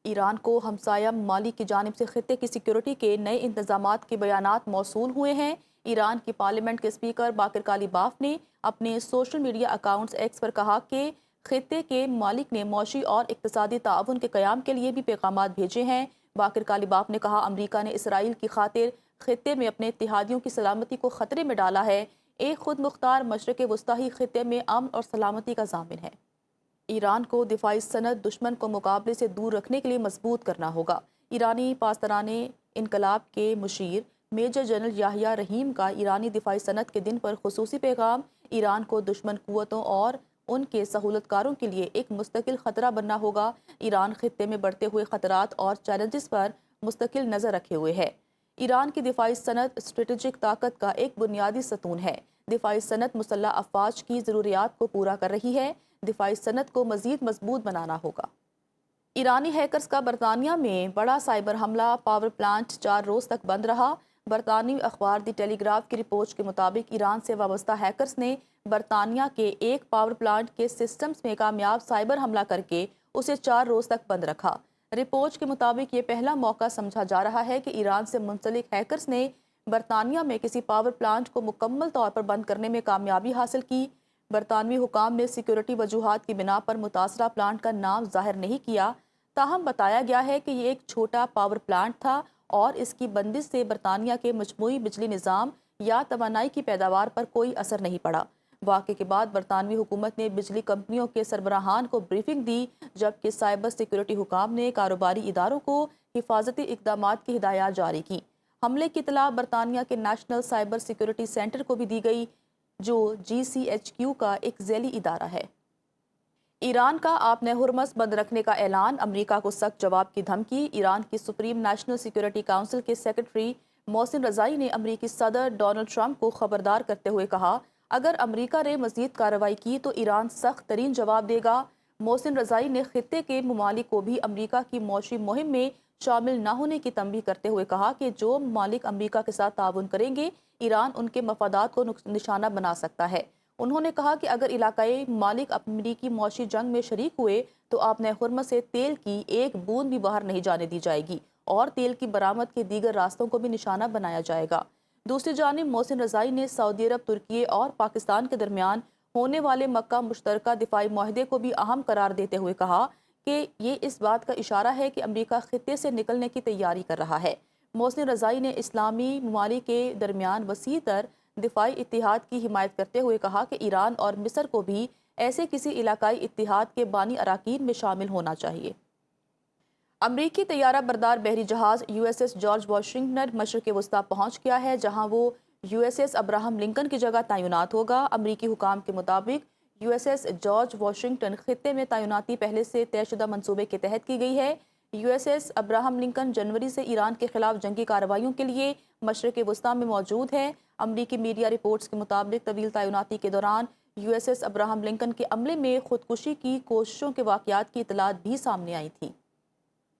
ایران کو ہمسایہ ممالک کی جانب سے خطے کی سیکیورٹی کے نئے انتظامات کے بیانات موصول ہوئے ہیں۔ ایران کی پارلیمنٹ کے اسپیکر باقر کالیباف نے اپنے سوشل میڈیا اکاؤنٹس ایکس پر کہا کہ خطے کے ممالک نے معاشی اور اقتصادی تعاون کے قیام کے لیے بھی پیغامات بھیجے ہیں۔ باقر کالیباف نے کہا امریکہ نے اسرائیل کی خاطر خطے میں اپنے اتحادیوں کی سلامتی کو خطرے میں ڈالا ہے۔ ایک خود مختار مشرق وسطی خطے میں امن اور سلامتی کا ضامن ہے۔ ایران کو دفاعی صنعت دشمن کو مقابلے سے دور رکھنے کے لیے مضبوط کرنا ہوگا۔ ایرانی پاسداران انقلاب کے مشیر میجر جنرل یحییٰ رحیم کا ایرانی دفاعی صنعت کے دن پر خصوصی پیغام۔ ایران کو دشمن قوتوں اور ان کے سہولت کاروں کے لیے ایک مستقل خطرہ بننا ہوگا۔ ایران خطے میں بڑھتے ہوئے خطرات اور چیلنجز پر مستقل نظر رکھے ہوئے ہے۔ ایران کی دفاعی صنعت اسٹریٹجک طاقت کا ایک بنیادی ستون ہے۔ دفاعی صنعت مسلح افواج کی ضروریات کو پورا کر رہی ہے۔ دفاعی صنعت کو مزید مضبوط بنانا ہوگا۔ ایرانی ہیکرز کا برطانیہ میں بڑا سائبر حملہ، پاور پلانٹ 4 روز تک بند رہا۔ برطانوی اخبار دی ٹیلی گراف کی رپورٹ کے مطابق ایران سے وابستہ ہیکرز نے برطانیہ کے ایک پاور پلانٹ کے سسٹمز میں کامیاب سائبر حملہ کر کے اسے 4 روز تک بند رکھا۔ رپورٹ کے مطابق یہ پہلا موقع سمجھا جا رہا ہے کہ ایران سے منسلک ہیکرز نے برطانیہ میں کسی پاور پلانٹ کو مکمل طور پر بند کرنے میں کامیابی حاصل کی۔ برطانوی حکام نے سیکیورٹی وجوہات کی بنا پر متاثرہ پلانٹ کا نام ظاہر نہیں کیا، تاہم بتایا گیا ہے کہ یہ ایک چھوٹا پاور پلانٹ تھا اور اس کی بندش سے برطانیہ کے مجموعی بجلی نظام یا توانائی کی پیداوار پر کوئی اثر نہیں پڑا۔ واقعے کے بعد برطانوی حکومت نے بجلی کمپنیوں کے سربراہان کو بریفنگ دی، جبکہ سائبر سیکیورٹی حکام نے کاروباری اداروں کو حفاظتی اقدامات کی ہدایات جاری کی۔ حملے کی اطلاع برطانیہ کے نیشنل سائبر سیکیورٹی سینٹر کو بھی دی گئی، جو GCHQ کا ایک ذیلی ادارہ ہے۔ ایران کا آبِ ہرمز بند رکھنے کا اعلان، امریکہ کو سخت جواب کی دھمکی۔ ایران کی سپریم نیشنل سیکیورٹی کونسل کے سیکرٹری محسن رضائی نے امریکی صدر ڈونلڈ ٹرمپ کو خبردار کرتے ہوئے کہا اگر امریکہ نے مزید کارروائی کی تو ایران سخت ترین جواب دے گا۔ محسن رضائی نے خطے کے ممالک کو بھی امریکہ کی معاشی مہم میں شامل نہ ہونے کی تنبیہ کرتے ہوئے کہا کہ جو ممالک امریکہ کے ساتھ تعاون کریں گے ایران ان کے مفادات کو نشانہ بنا سکتا ہے۔ انہوں نے کہا کہ اگر علاقائی ممالک امریکی معاشی جنگ میں شریک ہوئے تو آبِ ہرمز سے تیل کی ایک بوند بھی باہر نہیں جانے دی جائے گی اور تیل کی برآمد کے دیگر راستوں کو بھی نشانہ بنایا جائے گا۔ دوسری جانب محسن رضائی نے سعودی عرب، ترکی اور پاکستان کے درمیان ہونے والے مکہ مشترکہ دفاعی معاہدے کو بھی اہم قرار دیتے ہوئے کہا کہ یہ اس بات کا اشارہ ہے کہ امریکہ خطے سے نکلنے کی تیاری کر رہا ہے۔ محسن رضائی نے اسلامی ممالک کے درمیان وسیع تر دفاعی اتحاد کی حمایت کرتے ہوئے کہا کہ ایران اور مصر کو بھی ایسے کسی علاقائی اتحاد کے بانی اراکین میں شامل ہونا چاہیے۔ امریکی طیارہ بردار بحری جہاز USS جارج واشنگٹن مشرق وسطیٰ پہنچ گیا ہے، جہاں وہ USS ابراہم لنکن کی جگہ تعینات ہوگا۔ امریکی حکام کے مطابق USS جارج واشنگٹن خطے میں تعیناتی پہلے سے طے شدہ منصوبے کے تحت کی گئی ہے۔ USS ابراہم لنکن جنوری سے ایران کے خلاف جنگی کارروائیوں کے لیے مشرق وسطیٰ میں موجود ہے۔ امریکی میڈیا رپورٹس کے مطابق طویل تعیناتی کے دوران USS ابراہم لنکن کے عملے میں خودکشی کی کوششوں کے واقعات کی اطلاعات بھی سامنے آئی تھیں۔